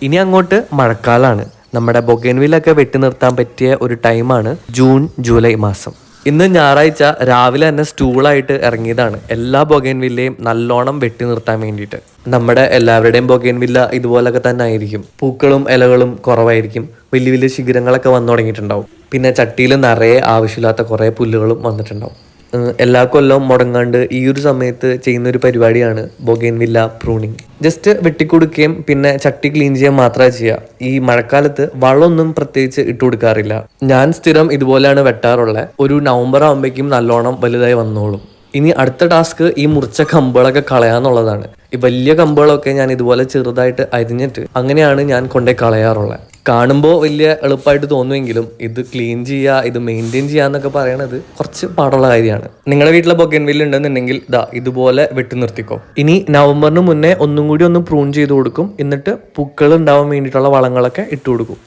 ഇനി അങ്ങോട്ട് മഴക്കാലാണ്. നമ്മുടെ ബൊഗേൻവില്ലൊക്കെ വെട്ടി നിർത്താൻ പറ്റിയ ഒരു ടൈമാണ് ജൂൺ ജൂലൈ മാസം. ഇന്ന് ഞായറാഴ്ച രാവിലെ തന്നെ സ്റ്റൂളായിട്ട് ഇറങ്ങിയതാണ് എല്ലാ ബൊഗേൻവില്ലയും നല്ലോണം വെട്ടി നിർത്താൻ വേണ്ടിയിട്ട്. നമ്മുടെ എല്ലാവരുടെയും ബൊഗേൻവില്ല ഇതുപോലൊക്കെ തന്നെ ആയിരിക്കും. പൂക്കളും ഇലകളും കുറവായിരിക്കും. വലിയ വലിയ ശിഖരങ്ങളൊക്കെ വന്നു തുടങ്ങിയിട്ടുണ്ടാവും. പിന്നെ ചട്ടിയിൽ നിറയെ ആവശ്യമില്ലാത്ത കുറേ പുല്ലുകളും വന്നിട്ടുണ്ടാവും. എല്ലാ കൊല്ലവും മുടങ്ങാണ്ട് ഈ ഒരു സമയത്ത് ചെയ്യുന്ന ഒരു പരിപാടിയാണ് ബൊഗേൻവില്ല പ്രൂണിങ്. ജസ്റ്റ് വെട്ടിക്കൊടുക്കുകയും പിന്നെ ചട്ടി ക്ലീൻ ചെയ്യാൻ മാത്രമേ ചെയ്യുക. ഈ മഴക്കാലത്ത് വളമൊന്നും പ്രത്യേകിച്ച് ഇട്ട് കൊടുക്കാറില്ല. ഞാൻ സ്ഥിരം ഇതുപോലെയാണ് വെട്ടാറുള്ളത്. ഒരു നവംബർ ആകുമ്പോഴേക്കും നല്ലോണം വലുതായി വന്നോളും. ഇനി അടുത്ത ടാസ്ക് ഈ മുറിച്ച കമ്പുകളൊക്കെ കളയാന്നുള്ളതാണ്. ഈ വലിയ കമ്പുകളൊക്കെ ഞാൻ ഇതുപോലെ ചെറുതായിട്ട് അരിഞ്ഞിട്ട് അങ്ങനെയാണ് ഞാൻ കൊണ്ടുപോയി കളയാറുള്ളത്. കാണുമ്പോൾ വലിയ എളുപ്പമായിട്ട് തോന്നുമെങ്കിലും ഇത് ക്ലീൻ ചെയ്യുക, ഇത് മെയിൻറ്റെയിൻ ചെയ്യുക എന്നൊക്കെ പറയണത് കുറച്ച് പാടുള്ള കാര്യമാണ്. നിങ്ങളുടെ വീട്ടിലെ ബൊഗേൻവില്ല ഉണ്ടെന്നുണ്ടെങ്കിൽ ഇതുപോലെ വെട്ടി നിർത്തിക്കോ. ഇനി നവംബറിന് മുന്നേ ഒന്നും കൂടി ഒന്ന് പ്രൂൺ ചെയ്ത് കൊടുക്കും. എന്നിട്ട് പൂക്കൾ ഉണ്ടാവാൻ വേണ്ടിയിട്ടുള്ള വളങ്ങളൊക്കെ ഇട്ട് കൊടുക്കും.